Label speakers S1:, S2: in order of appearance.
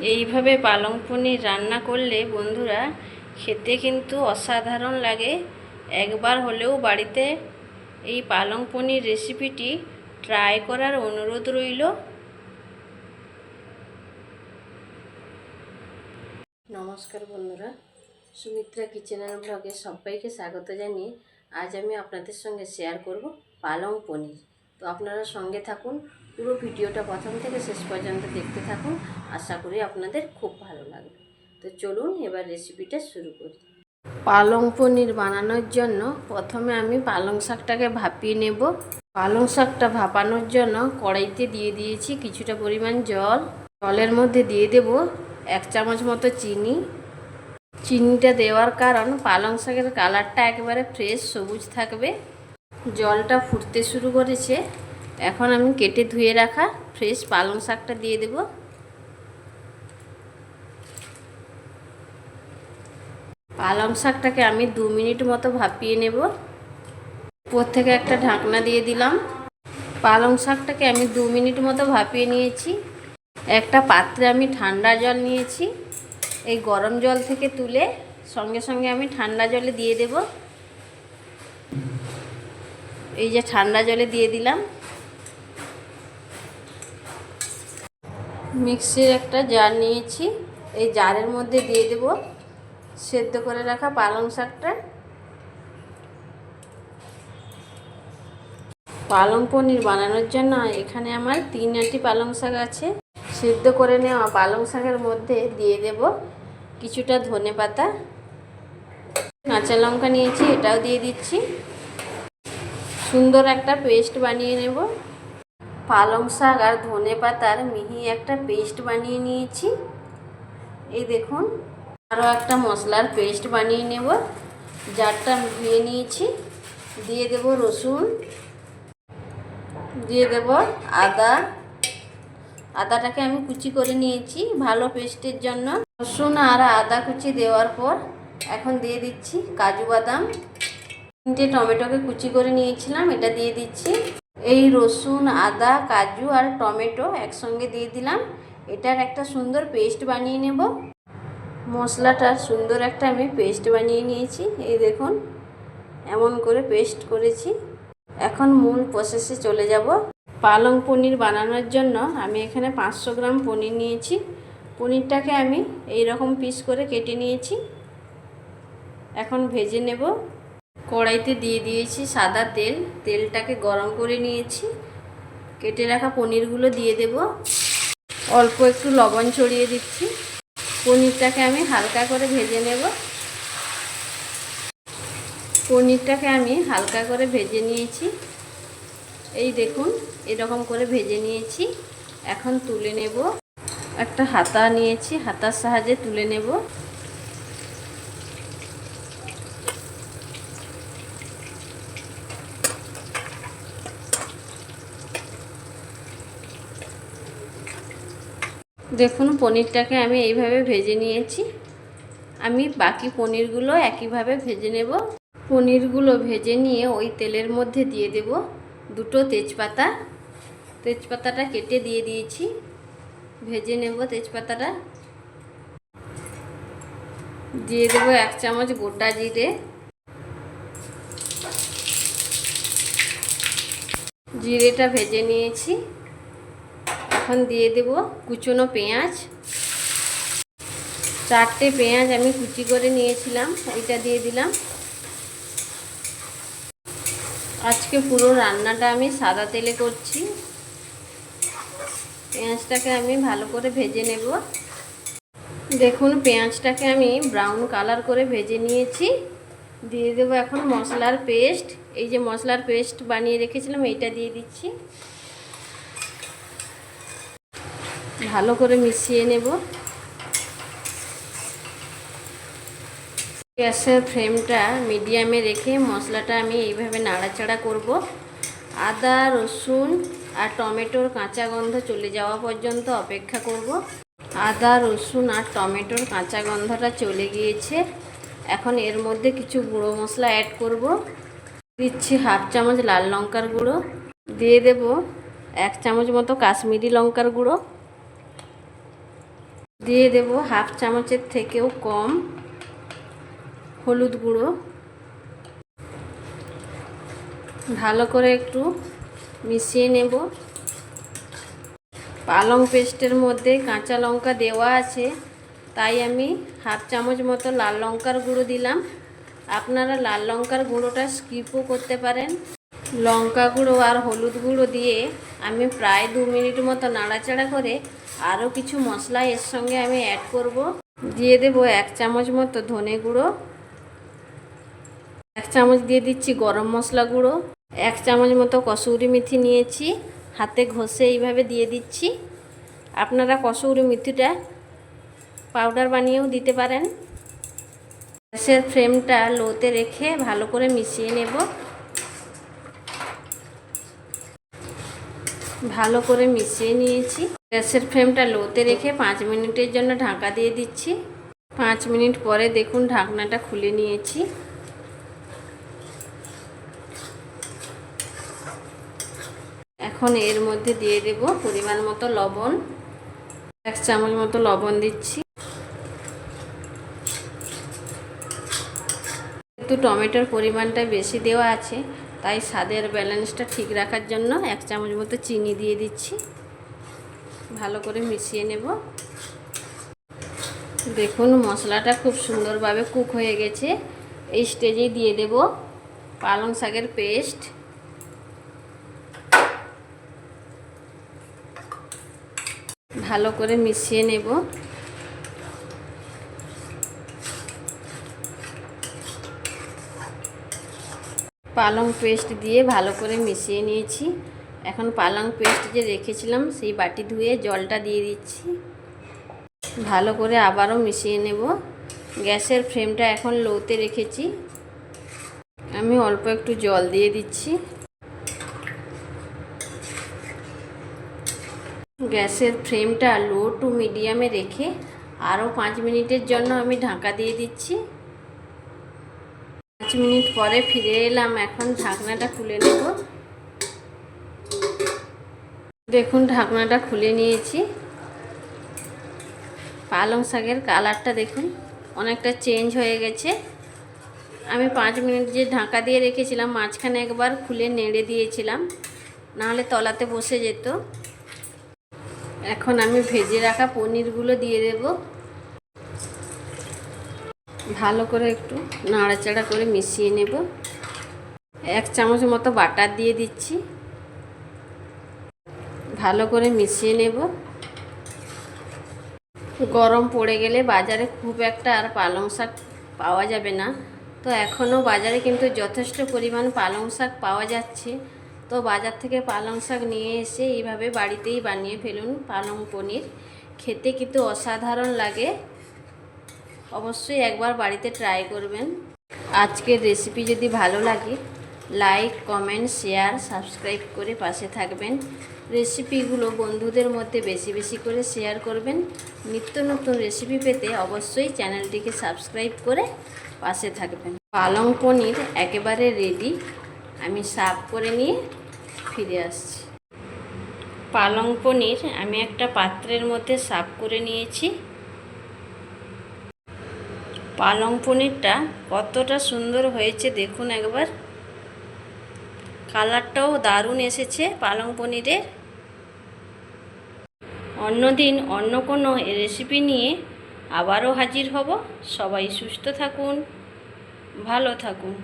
S1: এইভাবে পালং পনির রান্না করলে বন্ধুরা খেতে কিন্তু অসাধারণ লাগে। একবার হলেও বাড়িতে এই পালং পনির রেসিপিটি ট্রাই করার অনুরোধ রইল। নমস্কার বন্ধুরা, সুমিত্রা কিচেন অ্যান্ড ব্লগে সবাইকে স্বাগত জানিয়ে আজ আমি আপনাদের সঙ্গে শেয়ার করব পালং পনির। তো আপনারা সঙ্গে থাকুন, পুরো ভিডিওটা প্রথম থেকে শেষ পর্যন্ত দেখতে থাকুন। আশা করি আপনাদের খুব ভালো লাগবে। তো চলুন এবার রেসিপিটা শুরু করি। পালং পনির বানানোর জন্য প্রথমে আমি পালং শাকটাকে ভাপিয়ে নেব। পালং শাকটা ভাপানোর জন্য কড়াইতে দিয়ে দিয়েছি কিছুটা পরিমাণ জল। জলের মধ্যে দিয়ে দেব 1 চামচ মতো চিনি। চিনিটা দেওয়ার কারণ পালং শাকের কালারটা একেবারে ফ্রেশ সবুজ থাকবে। জলটা ফুটতে শুরু করেছে, এখন আমি কেটে ধুয়ে রাখা ফ্রেশ পালং শাকটা দিয়ে দেব। পালং শাকটাকে আমি 2 মিনিট মতো ভাপিয়ে নেব। উপর থেকে একটা ঢাকনা দিয়ে দিলাম। পালং শাকটাকে আমি 2 মিনিট মতো ভাপিয়ে নিয়েছি। একটা পাত্রে আমি ঠান্ডা জল নিয়েছি। এই গরম জল থেকে তুলে সঙ্গে সঙ্গে আমি ঠান্ডা জলে দিয়ে দেব। এই যে ঠান্ডা জলে দিয়ে দিলাম। মিক্সির একটা জার নিয়েছি, এই জারের মধ্যে দিয়ে দেব সেদ্ধ করে রাখা পালং শাকটা। পালং পনির বানানোর জন্য এখানে আমার 3 আঁটি পালং শাক আছে। সেদ্ধ করে নেওয়া পালং শাকের মধ্যে দিয়ে দেব কিছুটা ধনেপাতা, কাঁচা লঙ্কা নিয়েছি, এটাও দিয়ে দিচ্ছি। সুন্দর একটা পেস্ট বানিয়ে নেব। পালং শাক আর ধনেপাতার মিহি একটা পেস্ট বানিয়ে নিয়েছি। এই দেখুন, আরও একটা মশলার পেস্ট বানিয়ে নেব। জারটা ধুয়ে নিয়েছি। দিয়ে দেব রসুন, দিয়ে দেব আদা। আদাটাকে আমি কুচি করে নিয়েছি ভালো পেস্টের জন্য। রসুন আর আদা কুচি দেওয়ার পর এখন দিয়ে দিচ্ছি কাজু বাদাম। 3টে টমেটোকে কুচি করে নিয়েছিলাম, এটা দিয়ে দিচ্ছি। এই রসুন, আদা, কাজু আর টমেটো একসঙ্গে দিয়ে দিলাম। এটার একটা সুন্দর পেস্ট বানিয়ে নেব। মশলাটার সুন্দর একটা আমি পেস্ট বানিয়ে নিয়েছি। এই দেখুন, এমন করে পেস্ট করেছি। এখন মূল প্রসেসে চলে যাব। পালং পনির বানানোর জন্য আমি এখানে 500 গ্রাম পনির নিয়েছি। পনিরটাকে আমি এই রকম পিস করে কেটে নিয়েছি। এখন ভেজে নেব। কড়াইতে দিয়ে দিয়েছি সাদা তেল। তেলটাকে গরম করে নিয়েছি। কেটে রাখা পনিরগুলো দিয়ে দেব। অল্প একটু লবণ ছড়িয়ে দিচ্ছি। পনিরটাকে আমি হালকা করে ভেজে নেব। পনিরটাকে আমি হালকা করে ভেজে নিয়েছি। এই দেখুন, এরকম করে ভেজে নিয়েছি। এখন তুলে নেব। একটা হাতা নিয়েছি, হাতার সাহায্যে তুলে নেব। দেখুন, পনিরটাকে আমি এইভাবে ভেজে নিয়েছি। আমি বাকি পনিরগুলো একইভাবে ভেজে নেব। পনিরগুলো ভেজে নিয়ে ওই তেলের মধ্যে দিয়ে দেব 2টো তেজপাতা। তেজপাতাটা কেটে দিয়ে দিয়েছি। ভেজে নেব তেজপাতাটা। দিয়ে দেব 1 চামচ গোটা জিরে। জিরেটা ভেজে নিয়েছি। এখন দিয়ে দেব কুচনো পেঁয়াজ। 4টে পেঁয়াজ আমি কুচি করে নিয়েছিলাম, ওইটা দিয়ে দিলাম। আজকে পুরো রান্নাটা আমি সাদা তেলে করছি। পেঁয়াজটাকে আমি ভালো করে ভেজে নেব। দেখুন, পেঁয়াজটাকে আমি ব্রাউন কালার করে ভেজে নিয়েছি। দিয়ে দেবো এখন মশলার পেস্ট। এই যে মশলার পেস্ট বানিয়ে রেখেছিলাম, এইটা দিয়ে দিচ্ছি। ভালো করে মিশিয়ে নেব। গ্যাসের ফ্লেমটা মিডিয়ামে রেখে মশলাটা আমি এইভাবে নাড়াচাড়া করব। আদা, রসুন আর টমেটোর কাঁচা গন্ধ চলে যাওয়া পর্যন্ত অপেক্ষা করব। আদা, রসুন আর টমেটোর কাঁচা গন্ধটা চলে গিয়েছে। এখন এর মধ্যে কিছু গুঁড়ো মশলা অ্যাড করব। দিচ্ছি 1/2 চামচ লাল লঙ্কার গুঁড়ো। দিয়ে দেব 1 চামচ মতো কাশ্মীরি লঙ্কার গুঁড়ো। দিয়ে দেব হাফ চামচের থেকেও কম হলুদ গুঁড়ো। ভালো করে একটু মিশিয়ে নেব। পালং পেস্টের মধ্যে কাঁচা লঙ্কা দেওয়া আছে, তাই আমি হাফ চামচ মতো লাল লঙ্কার গুঁড়ো দিলাম। আপনারা লাল লঙ্কার গুঁড়োটা স্কিপও করতে পারেন। লঙ্কা গুঁড়ো আর হলুদ গুঁড়ো দিয়ে আমি প্রায় 2 মিনিট মতো নাড়াচাড়া করে আরও কিছু মশলা এর সঙ্গে আমি অ্যাড করব। দিয়ে দেব 1 চামচ মতো ধনে গুঁড়ো, 1 চামচ দিয়ে দিচ্ছি গরম মশলা গুঁড়ো, 1 চামচ মতো কসুরি মেথি নিয়েছি, হাতে ঘষে এইভাবে দিয়ে দিচ্ছি। আপনারা কসুরি মেথিটা পাউডার বানিয়েও দিতে পারেন। গ্যাসের ফ্লেমটা লোতে রেখে ভালো করে মিশিয়ে নেব। ভালো করে মিশিয়ে নিয়েছি। গ্যাসের ফ্লেমটা লোতে রেখে 5 মিনিটের জন্য ঢাকা দিয়ে দিচ্ছি। 5 মিনিট পরে দেখুন ঢাকনাটা খুলে নিয়েছি। এখন এর মধ্যে দিয়ে দেব পরিমাণ মতো লবণ, 1 চামচ মতো লবণ দিচ্ছি। একটু টমেটোর পরিমাণটা বেশি দেওয়া আছে, তাই স্বাদের ব্যালেন্সটা ঠিক রাখার জন্য 1 চামচ মতো চিনি দিয়ে দিচ্ছি। ভালো করে মিশিয়ে নেব। দেখুন মশলাটা খুব সুন্দরভাবে কুক হয়ে গেছে। এই স্টেজে দিয়ে দেব পালং শাকের পেস্ট। ভালো করে মিশিয়ে নেব। পালং পেস্ট দিয়ে ভালো করে মিশিয়ে নিয়েছি। এখন পালং পেস্ট যে রেখেছিলাম সেই বাটি ধুয়ে জলটা দিয়ে দিচ্ছি। ভালো করে আবারও মিশিয়ে নেব। গ্যাসের ফ্লেমটা এখন লোতে রেখেছি। আমি অল্প একটু জল দিয়ে দিচ্ছি। গ্যাসের ফ্লেমটা লো টু মিডিয়ামে রেখে আরও 5 মিনিটের জন্য আমি ঢাকা দিয়ে দিচ্ছি। 5 মিনিট পরে ফিরে এলাম। এখন ঢাকনাটা খুলে নেব। দেখুন ঢাকনাটা খুলে নিয়েছি। পালং শাকের কালারটা দেখুন অনেকটা চেঞ্জ হয়ে গেছে। আমি 5 মিনিট যে ঢাকা দিয়ে রেখেছিলাম, মাঝখানে একবার খুলে নেড়ে দিয়েছিলাম, নাহলে তলাতে বসে যেত। এখন আমি ভেজে রাখা পনিরগুলো দিয়ে দেব। ভালো করে একটু নাড়াচাড়া করে মিশিয়ে নেব। 1 চামচ মতো বাটার দিয়ে দিচ্ছি। ভালো করে মিশিয়ে নেব। গরম পড়ে গেলে বাজারে খুব একটা আর পালং শাক পাওয়া যাবে না। তো এখনও বাজারে কিন্তু যথেষ্ট পরিমাণ পালং শাক পাওয়া যাচ্ছে। তো বাজার থেকে পালং শাক নিয়ে এসে এইভাবে বাড়িতেই বানিয়ে ফেলুন পালং পনির। খেতে কিন্তু অসাধারণ লাগে। অবশ্যই একবার বাড়িতে ট্রাই করবেন। আজকের রেসিপি যদি ভালো লাগে লাইক, কমেন্ট, শেয়ার, সাবস্ক্রাইব করে পাশে থাকবেন। রেসিপিগুলো বন্ধুদের মধ্যে বেশি বেশি করে শেয়ার করবেন। নিত্য নতুন রেসিপি পেতে অবশ্যই চ্যানেলটিকে সাবস্ক্রাইব করে পাশে থাকবেন। পালং পনির একেবারে রেডি। আমি সার্ভ করে নিয়ে ফিরে আসছি। পালং পনির আমি একটা পাত্রের মধ্যে সার্ভ করে নিয়েছি। পালং পনিরটা কতটা সুন্দর হয়েছে দেখুন একবার। কালারটাও দারুণ এসেছে পালং পনিরের। অন্যদিন অন্য কোনো রেসিপি নিয়ে আবারও হাজির হব। সবাই সুস্থ থাকুন, ভালো থাকুন।